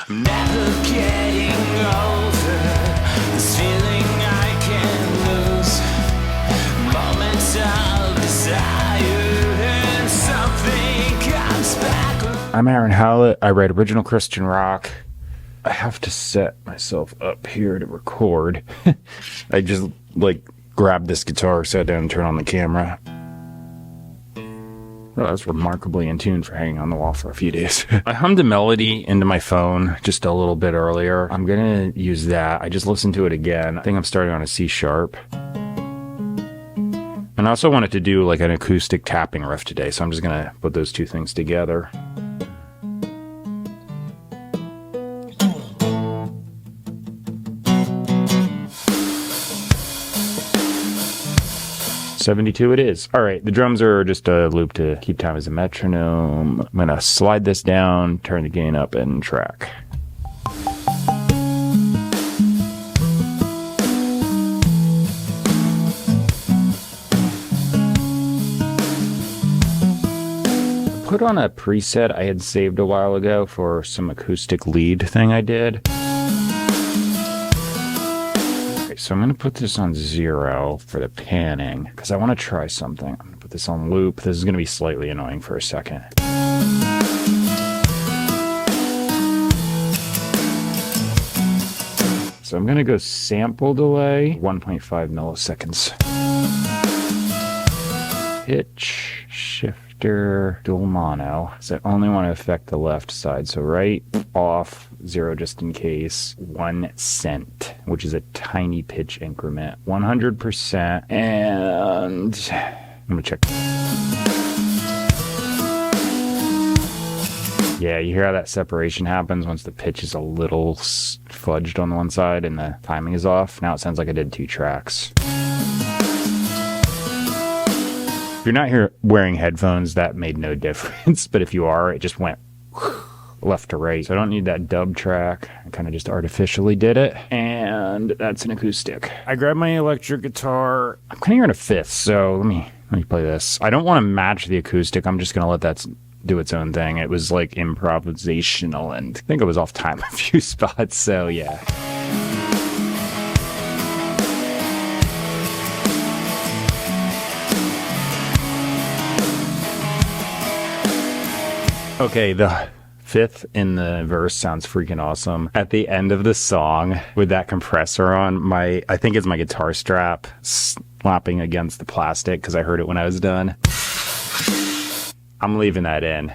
I'm never getting over this feeling I can't lose. Moments of desire and something comes back. I'm Aaron Hallett. I write original Christian rock. I have to set myself up here to record. I just grabbed this guitar, sat down and turned on the camera. Well, that's remarkably in tune for hanging on the wall for a few days. I hummed a melody into my phone just a little bit earlier. I'm gonna use that. I just listened to it again. I think I'm starting on a C sharp. And I also wanted to do like an acoustic tapping riff today, so I'm just gonna put those two things together. .72 it is. All right, the drums are just a loop to keep time as a metronome. I'm gonna slide this down, turn the gain up, and track. Put on a preset I had saved a while ago for some acoustic lead thing I did. So I'm going to put this on 0 for the panning because I want to try something. I'm going to put this on loop. This is going to be slightly annoying for a second. So I'm going to go sample delay, 1.5 milliseconds. Pitch, shifter, dual mono. So I only want to affect the left side. So right, off, 0 just in case, 1 cent, which is a tiny pitch increment, 100%, and I'm gonna check. Yeah, you hear how that separation happens once the pitch is a little fudged on the one side and the timing is off. Now it sounds like I did 2 tracks. If you're not here wearing headphones, that made no difference, but if you are, it just went left to right. So I don't need that dub track. I kind of just artificially did it. And that's an acoustic. I grabbed my electric guitar. I'm kind of hearing a fifth, so let me play this. I don't want to match the acoustic. I'm just going to let that do its own thing. It was like improvisational, and I think it was off time a few spots, so yeah. Okay, the fifth in the verse sounds freaking awesome. At the end of the song, with that compressor on, I think it's my guitar strap slapping against the plastic because I heard it when I was done. I'm leaving that in.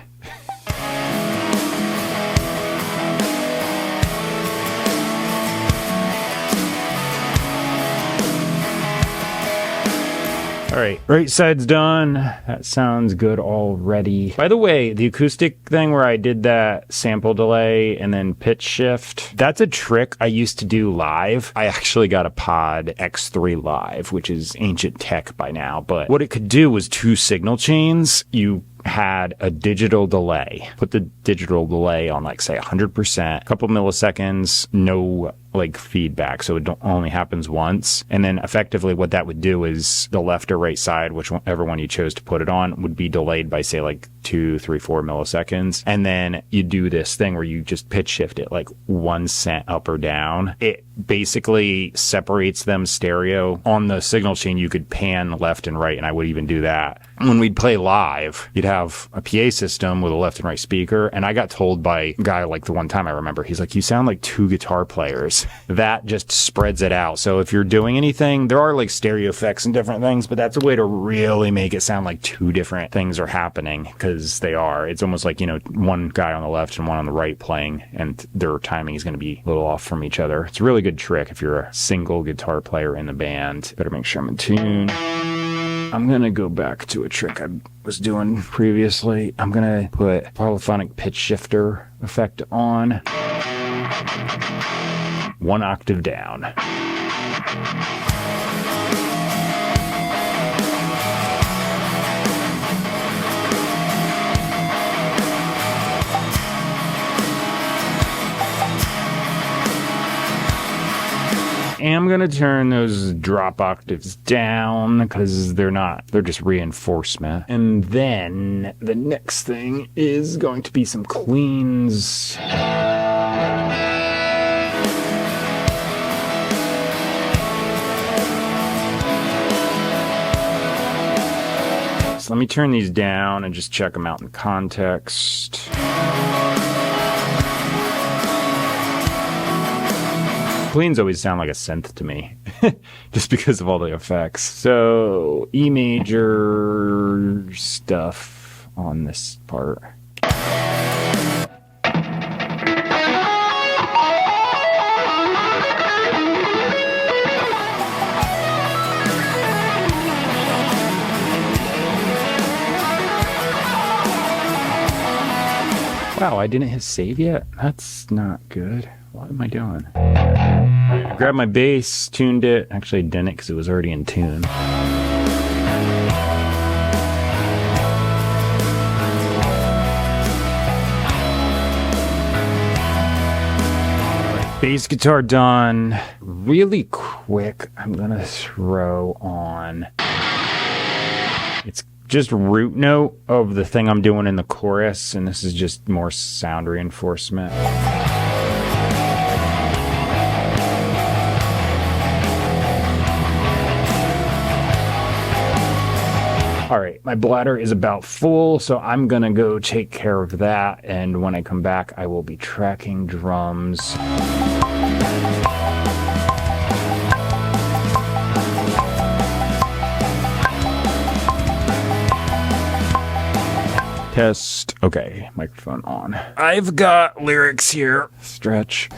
All right, right side's done. That sounds good already. By the way, the acoustic thing where I did that sample delay and then pitch shift, that's a trick I used to do live. I actually got a Pod X3 Live, which is ancient tech by now, but what it could do was 2 signal chains. You had a digital delay. Put the digital delay on say 100%, a couple milliseconds, no feedback, so it only happens once. And then effectively what that would do is the left or right side, whichever one you chose to put it on, would be delayed by say 2, 3, 4 milliseconds. And then you do this thing where you just pitch shift it 1 cent up or down. It basically separates them stereo. On the signal chain, you could pan left and right, and I would even do that. When we'd play live, you'd have a PA system with a left and right speaker, and I got told by a guy the one time I remember, he's like, you sound like 2 guitar players. That just spreads it out. So if you're doing anything, there are stereo effects and different things, but that's a way to really make it sound like 2 different things are happening, because they are. It's almost like, one guy on the left and one on the right playing, and their timing is going to be a little off from each other. It's a really good trick if you're a single guitar player in the band. Better make sure I'm in tune. I'm going to go back to a trick I was doing previously. I'm going to put polyphonic pitch shifter effect on. 1 octave down. am going to turn those drop octaves down because they're just reinforcement. And then the next thing is going to be some cleans. So let me turn these down and just check them out in context. Cleans always sound like a synth to me, just because of all the effects. So E major stuff on this part. Wow, I didn't hit save yet? That's not good. What am I doing? I grabbed my bass, tuned it. Actually, I didn't because it was already in tune. Bass guitar done. Really quick, I'm gonna throw on... It's just root note of the thing I'm doing in the chorus, and this is just more sound reinforcement. All right, my bladder is about full, so I'm gonna go take care of that, and when I come back, I will be tracking drums. Test. Okay, microphone on. I've got lyrics here. Stretch.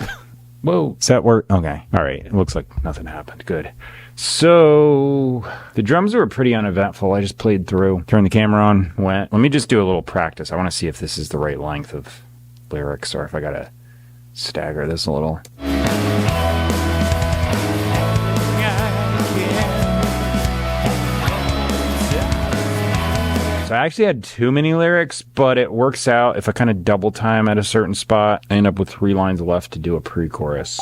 Whoa. Does that work? Okay. All right. It looks like nothing happened. Good. So the drums were pretty uneventful. I just played through, turned the camera on, went. Let me just do a little practice. I want to see if this is the right length of lyrics or if I got to stagger this a little. So I actually had too many lyrics, but it works out if I kind of double time at a certain spot. I end up with 3 lines left to do a pre-chorus.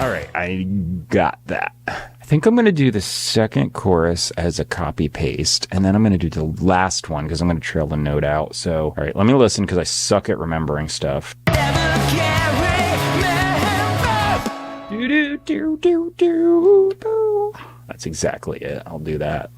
All right, I got that. I think I'm going to do the second chorus as a copy paste, and then I'm going to do the last one because I'm going to trail the note out. So, all right, let me listen because I suck at remembering stuff. That's exactly it. I'll do that.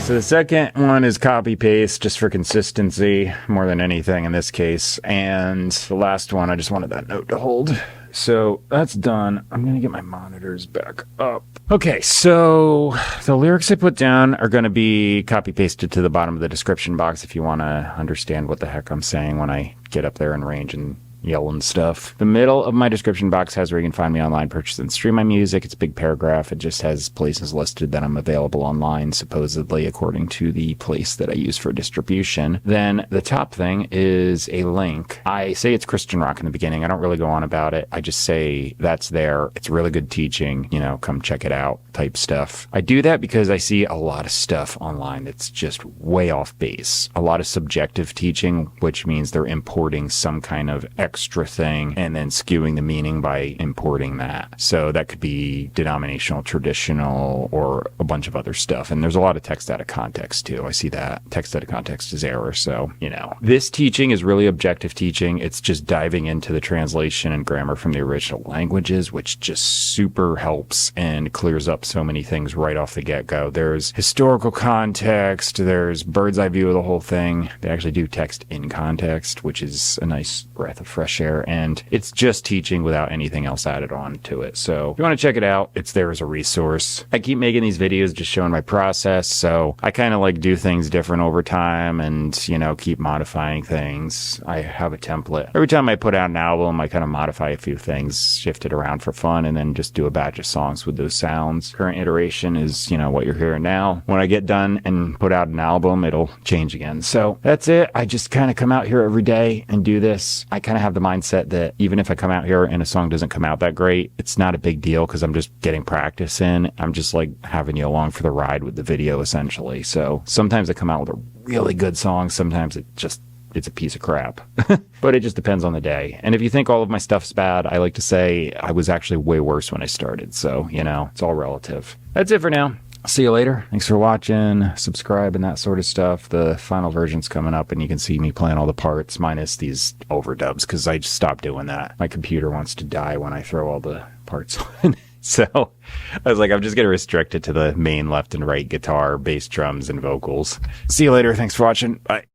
So the second one is copy paste just for consistency more than anything in this case. And the last one, I just wanted that note to hold. So that's done. I'm going to get my monitors back up. Okay, so the lyrics I put down are going to be copy pasted to the bottom of the description box if you want to understand what the heck I'm saying when I get up there in range and yell and stuff. The middle of my description box has where you can find me online, purchase and stream my music. It's a big paragraph. It just has places listed that I'm available online, supposedly according to the place that I use for distribution. Then the top thing is a link. I say it's Christian rock in the beginning. I don't really go on about it. I just say that's there. It's really good teaching. You know, come check it out type stuff. I do that because I see a lot of stuff online that's just way off base. A lot of subjective teaching, which means they're importing some kind of extra thing and then skewing the meaning by importing that. So that could be denominational, traditional, or a bunch of other stuff. And there's a lot of text out of context too. I see that. Text out of context is error. So, you know, this teaching is really objective teaching. It's just diving into the translation and grammar from the original languages, which just super helps and clears up so many things right off the get-go. There's historical context. There's bird's eye view of the whole thing. They actually do text in context, which is a nice breath of fresh air, and it's just teaching without anything else added on to it. So if you want to check it out, it's there as a resource. I keep making these videos just showing my process, so I kind of like do things different over time and, you know, keep modifying things. I have a template. Every time I put out an album, I kind of modify a few things, shift it around for fun, and then just do a batch of songs with those sounds. Current iteration is, you know, what you're hearing now. When I get done and put out an album, it'll change again. So that's it. I just kind of come out here every day and do this. I kind of have the mindset that even if I come out here and a song doesn't come out that great, it's not a big deal because I'm just getting practice in. I'm just like having you along for the ride with the video essentially. So sometimes I come out with a really good song. Sometimes it just it's a piece of crap. But it just depends on the day. And if you think all of my stuff's bad, I like to say I was actually way worse when I started. So, you know, it's all relative. That's it for now. See you later. Thanks for watching. Subscribe and that sort of stuff. The final version's coming up and you can see me playing all the parts minus these overdubs because I just stopped doing that. My computer wants to die when I throw all the parts on. So I was like, I'm just going to restrict it to the main left and right guitar, bass, drums, and vocals. See you later. Thanks for watching. Bye.